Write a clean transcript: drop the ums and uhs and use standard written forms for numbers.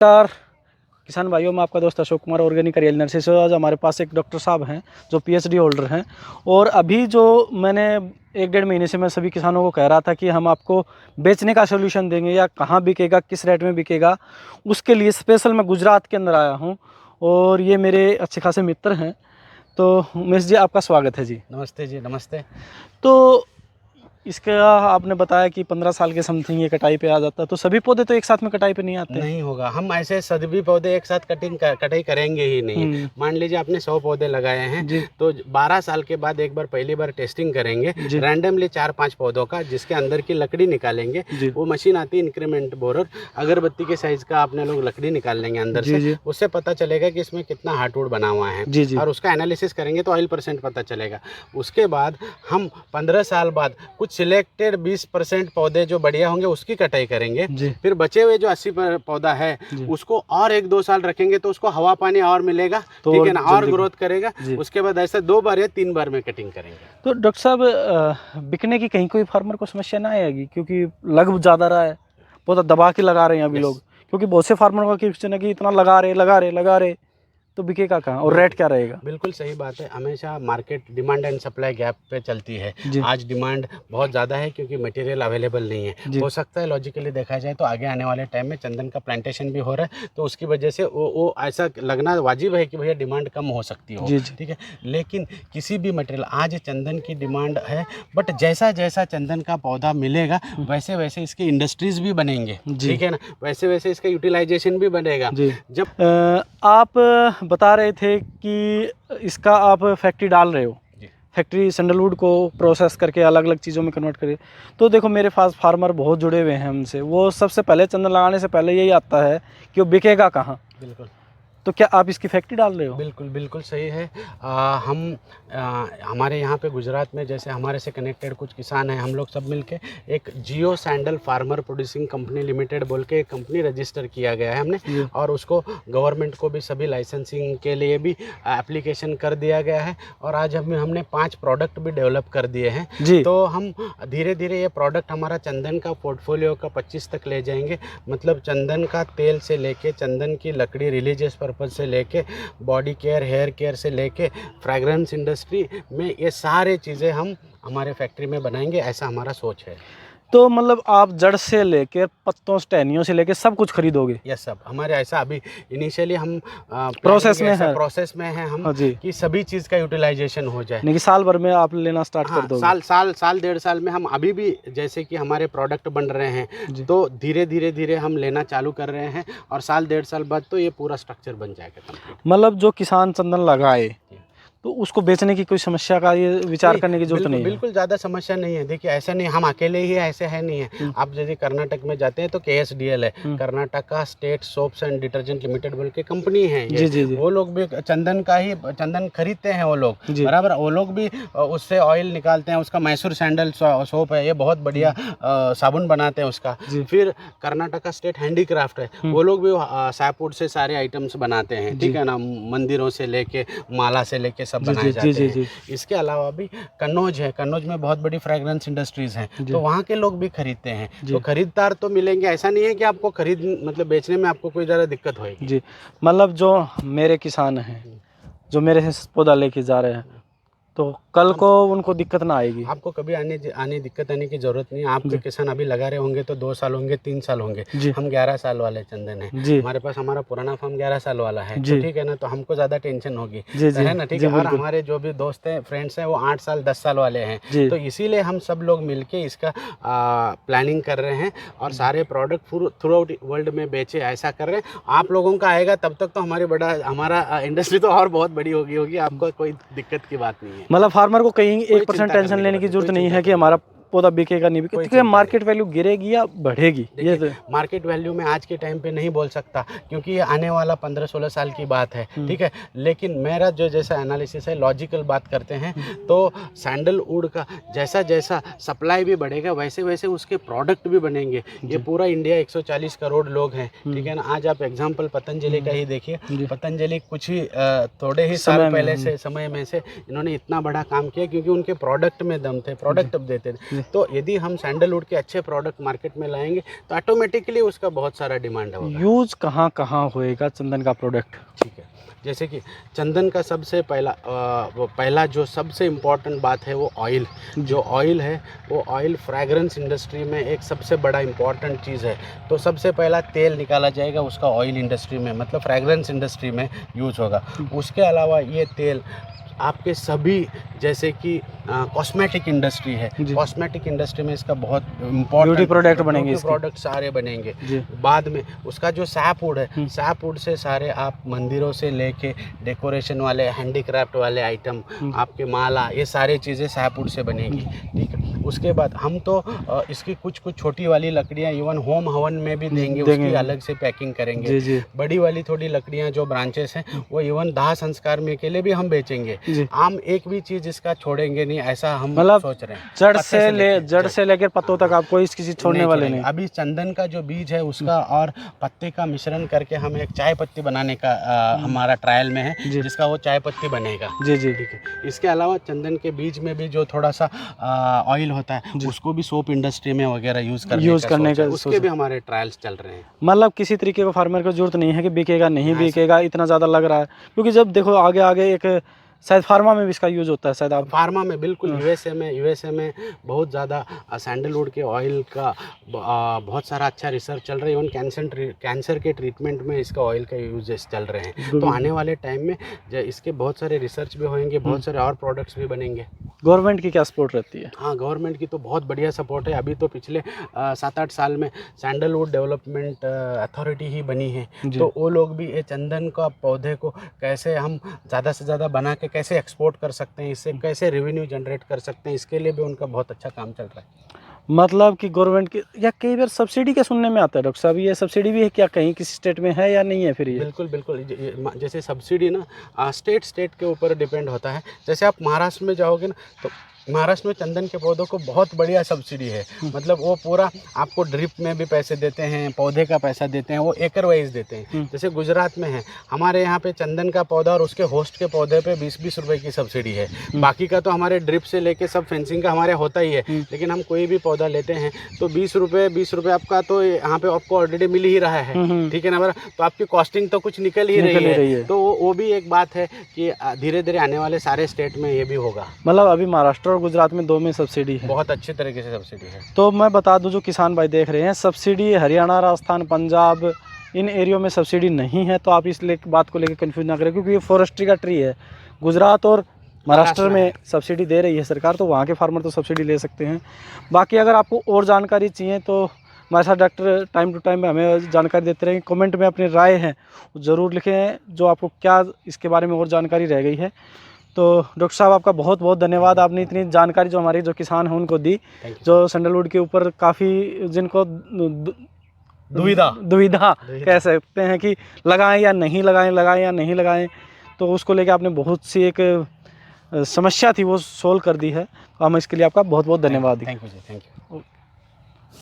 नमस्कार किसान भाइयों, मैं आपका दोस्त Ashok Kumar organic real nursery से। आज हमारे पास एक डॉक्टर साहब हैं जो पीएचडी होल्डर हैं। और अभी जो मैंने 1-1.5 महीने से मैं सभी किसानों को कह रहा था कि हम आपको बेचने का सोल्यूशन देंगे या कहाँ बिकेगा, किस रेट में बिकेगा, उसके लिए स्पेशल मैं गुजरात के अंदर आया हूँ। और ये मेरे अच्छे खासे मित्र हैं। तो उमेश जी, आपका स्वागत है जी। नमस्ते जी, नमस्ते। तो इसका आपने बताया कि 15 साल के समथिंग ये कटाई पे आ जाता है, तो सभी पौधे तो एक साथ में कटाई पे नहीं आते? नहीं होगा, हम ऐसे सभी पौधे एक साथ कटाई करेंगे ही नहीं। मान लीजिए आपने 100 पौधे लगाए हैं जी तो 12 साल के बाद एक बार पहली बार टेस्टिंग करेंगे रैंडमली 4-5 पौधों का, जिसके अंदर की लकड़ी निकालेंगे। वो मशीन आती है इंक्रीमेंट बोरर, अगरबत्ती के साइज का आपने लोग लकड़ी निकाल लेंगे अंदर से। उससे पता चलेगा कि इसमें कितना हार्डवुड बना हुआ है और उसका एनालिसिस करेंगे तो ऑयल % पता चलेगा। उसके बाद हम 15 साल बाद कुछ सिलेक्टेड 20% पौधे जो बढ़िया होंगे उसकी कटाई करेंगे। फिर बचे हुए जो 80 पौधा है उसको और 1-2 साल रखेंगे तो उसको हवा पानी और मिलेगा, ठीक है ना, और ग्रोथ करेगा। उसके बाद ऐसा 2 बार या 3 बार में कटिंग करेंगे। तो डॉक्टर साहब, बिकने की कहीं कोई फार्मर को समस्या ना आएगी? क्योंकि लग ज़्यादा रहा है, पौधा दबा के लगा रहे हैं अभी लोग। क्योंकि बहुत से फार्मर का क्वेश्चन है कि इतना लगा रहे तो बिकेगा कहाँ और रेट क्या रहेगा? बिल्कुल सही बात है। हमेशा market demand and supply gap पे चलती है। आज डिमांड बहुत ज़्यादा है क्योंकि मटेरियल अवेलेबल नहीं है। हो सकता है लॉजिकली देखा जाए तो आगे आने वाले टाइम में चंदन का प्लांटेशन भी हो रहा है, तो उसकी वजह से वो ऐसा लगना वाजिब है कि भैया डिमांड कम हो सकती हो, ठीक है। लेकिन किसी भी मटेरियल, आज चंदन की डिमांड है, बट जैसा जैसा चंदन का पौधा मिलेगा वैसे वैसे इसकी इंडस्ट्रीज भी बनेंगे, ठीक है ना, वैसे वैसे इसका यूटिलाइजेशन भी बनेगा। जब आप बता रहे थे कि इसका आप फैक्ट्री डाल रहे हो, फैक्ट्री सैंडलवुड को प्रोसेस करके अलग अलग चीज़ों में कन्वर्ट करे, तो देखो मेरे पास फार्मर बहुत जुड़े हुए हैं हमसे। वो सबसे पहले चंदन लगाने से पहले यही आता है कि वो बिकेगा कहाँ। बिल्कुल। तो क्या आप इसकी फैक्ट्री डाल रहे हो? बिल्कुल बिल्कुल सही है। हमारे यहाँ पे गुजरात में जैसे हमारे से कनेक्टेड कुछ किसान हैं, हम लोग सब मिलके एक जियो sandal farmer producing company limited बोल के एक कंपनी रजिस्टर किया गया है हमने, और उसको गवर्नमेंट को भी सभी लाइसेंसिंग के लिए भी एप्लीकेशन कर दिया गया है। और आज हमने 5 प्रोडक्ट भी डेवलप कर दिए हैं। तो हम धीरे धीरे ये प्रोडक्ट हमारा चंदन का पोर्टफोलियो का 25 तक ले जाएंगे। मतलब चंदन का तेल से लेके चंदन की लकड़ी रिलीजियस पर्पज से लेके बॉडी केयर, हेयर केयर से लेके फ्रैग्रेंस इंडस्ट्री में, ये सारे चीज़ें हम हमारे फैक्ट्री में बनाएंगे, ऐसा हमारा सोच है। तो मतलब आप जड़ से लेकर पत्तों से, टहनियों से लेकर सब कुछ खरीदोगे? यस, सब हमारे ऐसा अभी इनिशियली हम प्रोसेस में है हम कि सभी चीज़ का यूटिलाइजेशन हो जाए। नहीं कि साल भर में आप लेना स्टार्ट कर दोगे? साल 1.5 साल में हम अभी भी जैसे कि हमारे प्रोडक्ट बन रहे हैं तो धीरे धीरे हम लेना चालू कर रहे हैं, और साल 1.5 साल बाद तो ये पूरा स्ट्रक्चर बन जाएगा कंप्लीट। मतलब जो किसान चंदन लगाए तो उसको बेचने की कोई समस्या का ये विचार करने की जरूरत नहीं है? बिल्कुल ज़्यादा समस्या नहीं है। देखिए ऐसा नहीं हम अकेले ही ऐसे है नहीं है। आप जैसे कर्नाटक में जाते हैं तो KSDL है, Karnataka state soaps and detergent limited बोल के कंपनी है ये। वो लोग भी चंदन खरीदते हैं वो लोग, बराबर। वो लोग भी उससे ऑयल निकालते हैं, उसका मैसूर सैंडल सोप है, ये बहुत बढ़िया साबुन बनाते हैं उसका। फिर कर्नाटका स्टेट हैंडीक्राफ्ट है, वो लोग भी सैपवुड से सारे आइटम्स बनाते हैं, ठीक है ना, मंदिरों से लेके माला से लेके सब बनाए जाते हैं। इसके अलावा भी कन्नौज है, कन्नौज में बहुत बड़ी फ्रेग्रेंस इंडस्ट्रीज हैं, तो वहाँ के लोग भी खरीदते हैं। तो खरीदार तो मिलेंगे, ऐसा नहीं है कि आपको मतलब बेचने में आपको कोई ज़्यादा दिक्कत होगी। जी, मतलब जो मेरे किसान हैं जो मेरे से पौधा लेके जा रहे हैं, तो कल को उनको दिक्कत ना आएगी? आपको कभी आने दिक्कत आने की ज़रूरत नहीं है। आपके किसान अभी लगा रहे होंगे तो 2 साल होंगे, 3 साल होंगे। हम 11 साल वाले चंदन है, हमारे पास हमारा पुराना फार्म 11 साल वाला है, तो ठीक है ना, तो हमको ज़्यादा टेंशन होगी, है ना, ठीक है। और हमारे जो भी दोस्त हैं, फ्रेंड्स हैं, वो 8 साल 10 साल वाले हैं, तो इसीलिए हम सब लोग मिलके इसका प्लानिंग कर रहे हैं और सारे प्रोडक्ट थ्रू आउट वर्ल्ड में बेचे, ऐसा कर रहे हैं। आप लोगों का आएगा तब तक तो हमारा इंडस्ट्री तो और बहुत बड़ी होगी, आपको कोई दिक्कत की बात नहीं है। मतलब फार्मर को कहीं 1% टेंशन लेने की जरूरत नहीं है कि हमारा पौधा बिकेगा नहीं बिकेगा, क्योंकि मार्केट वैल्यू गिरेगी या बढ़ेगी? ये तो मार्केट वैल्यू में आज के टाइम पे नहीं बोल सकता, क्योंकि ये आने वाला 15-16 साल की बात है, ठीक है। लेकिन मेरा जो जैसा एनालिसिस है, लॉजिकल बात करते हैं, तो सैंडलवुड का जैसा जैसा सप्लाई भी बढ़ेगा वैसे वैसे उसके प्रोडक्ट भी बनेंगे। ये पूरा इंडिया 140 करोड़ लोग हैं, ठीक है ना। आज आप एग्जाम्पल पतंजलि का ही देखिए, पतंजलि कुछ ही थोड़े ही साल पहले से समय में से इन्होंने इतना बड़ा काम किया क्योंकि उनके प्रोडक्ट में दम थे, प्रोडक्ट अब देते थे। तो यदि हम सैंडलवुड के अच्छे प्रोडक्ट मार्केट में लाएंगे तो ऑटोमेटिकली उसका बहुत सारा डिमांड होगा। यूज़ कहाँ कहाँ होएगा चंदन का प्रोडक्ट? ठीक है, जैसे कि चंदन का सबसे पहला जो सबसे इम्पोर्टेंट बात है वो ऑयल। जो ऑयल है वो ऑयल फ्रैग्रेंस इंडस्ट्री में एक सबसे बड़ा इम्पॉर्टेंट चीज़ है। तो सबसे पहला तेल निकाला जाएगा उसका ऑयल इंडस्ट्री में, मतलब फ्रैग्रेंस इंडस्ट्री में यूज़ होगा। उसके अलावा ये तेल आपके सभी जैसे कि कॉस्मेटिक इंडस्ट्री है, कॉस्मेटिक इंडस्ट्री में इसका बहुत इम्पोर्टेंट ब्यूटी प्रोडक्ट बनेंगे, प्रोडक्ट सारे बनेंगे। बाद में उसका जो सैपवुड है, सैपवुड से सारे आप मंदिरों से लेके डेकोरेशन वाले, हैंडीक्राफ्ट वाले आइटम, आपके माला, ये सारी चीज़ें सैपवुड से बनेगी। ठीक है, उसके बाद हम तो इसकी कुछ छोटी वाली लकड़ियाँ इवन होम हवन में भी देंगे, उसकी अलग से पैकिंग करेंगे। बड़ी वाली थोड़ी लकड़ियाँ जो ब्रांचेस हैं वो इवन दाह संस्कार में के लिए भी हम बेचेंगे। हम एक भी चीज़ इसका छोड़ेंगे नहीं, ऐसा हम सोच रहे हैं। जड़ से लेकर पत्तों तक आप कोई किसी छोड़ने वाले नहीं। अभी चंदन का जो बीज है उसका और पत्ते का मिश्रण करके हम एक चाय पत्ती बनाने का हमारा ट्रायल में है, जिसका वो चाय पत्ती बनेगा। जी जी, ठीक है। इसके अलावा चंदन के बीज में भी जो थोड़ा सा ऑयल होता है उसको भी सोप इंडस्ट्री में वगैरह यूज़ करने का उसके भी हमारे ट्रायल्स चल रहे हैं। मतलब किसी तरीके का फार्मर को जरूरत नहीं है कि बिकेगा नहीं बिकेगा, इतना ज़्यादा लग रहा है, क्योंकि जब देखो आगे आगे एक शायद फार्मा में भी इसका यूज़ होता है, शायद आप फार्मा में बिल्कुल यूएसए में बहुत ज़्यादा सैंडलवुड के ऑयल का बहुत सारा अच्छा रिसर्च चल रहा है। इवन कैंसर के ट्रीटमेंट में इसका ऑयल का यूजेस चल रहे हैं। तो आने वाले टाइम में इसके बहुत सारे रिसर्च भी होंगे, बहुत सारे और प्रोडक्ट्स भी बनेंगे। गवर्नमेंट की क्या सपोर्ट रहती है? हाँ, गवर्नमेंट की तो बहुत बढ़िया सपोर्ट है। अभी तो पिछले 7-8 साल में सैंडलवुड डेवलपमेंट अथॉरिटी ही बनी है, तो वो लोग भी ये चंदन का पौधे को कैसे हम ज़्यादा से ज़्यादा बना के कैसे एक्सपोर्ट कर सकते हैं, इससे कैसे रेवेन्यू जनरेट कर सकते हैं, इसके लिए भी उनका बहुत अच्छा काम चल रहा है। मतलब कि गवर्नमेंट की या कई बार सब्सिडी के सुनने में आता है डॉक्टर साहब, ये सब्सिडी भी है क्या, कहीं किसी स्टेट में है या नहीं है? फिर ये बिल्कुल जैसे सब्सिडी ना स्टेट के ऊपर डिपेंड होता है। जैसे आप महाराष्ट्र में जाओगे ना तो महाराष्ट्र में चंदन के पौधों को बहुत बढ़िया सब्सिडी है। मतलब वो पूरा आपको ड्रिप में भी पैसे देते हैं, पौधे का पैसा देते हैं, वो एकड़ वाइज देते हैं। जैसे गुजरात में है, हमारे यहाँ पे चंदन का पौधा और उसके होस्ट के पौधे पे 20-20 रुपए की सब्सिडी है। बाकी का तो हमारे ड्रिप से लेके सब फेंसिंग का हमारे होता ही है, लेकिन हम कोई भी पौधा लेते हैं तो 20 रुपये आपका तो यहाँ पे आपको ऑलरेडी मिल ही रहा है। ठीक है ना मेरा, तो आपकी कॉस्टिंग तो कुछ निकल ही रही है। तो वो भी एक बात है कि धीरे धीरे आने वाले सारे स्टेट में ये भी होगा। मतलब अभी महाराष्ट्र और गुजरात में 2 में सब्सिडी है, बहुत अच्छे तरीके से सब्सिडी है। तो मैं बता दूं जो किसान भाई देख रहे हैं, सब्सिडी हरियाणा, राजस्थान, पंजाब इन एरियो में सब्सिडी नहीं है। तो आप इस बात को लेकर कंफ्यूज ना करें, क्योंकि ये फॉरेस्ट्री का ट्री है। गुजरात और महाराष्ट्र में सब्सिडी दे रही है सरकार, तो वहाँ के फार्मर तो सब्सिडी ले सकते हैं। बाकी अगर आपको और जानकारी चाहिए तो हमारे साथ डॉक्टर टाइम टू टाइम हमें जानकारी देते रहेंगे। कमेंट में अपनी राय है ज़रूर लिखें, जो आपको क्या इसके बारे में और जानकारी रह गई है। तो डॉक्टर साहब आपका बहुत बहुत धन्यवाद, आपने इतनी जानकारी जो हमारे जो किसान हैं उनको दी, जो सैंडलवुड के ऊपर काफ़ी जिनको दुविधा कह सकते हैं कि लगाएं या नहीं लगाएं, तो उसको लेके आपने बहुत सी एक समस्या थी वो सोल्व कर दी है। तो हम इसके लिए आपका बहुत बहुत धन्यवाद। Thank you.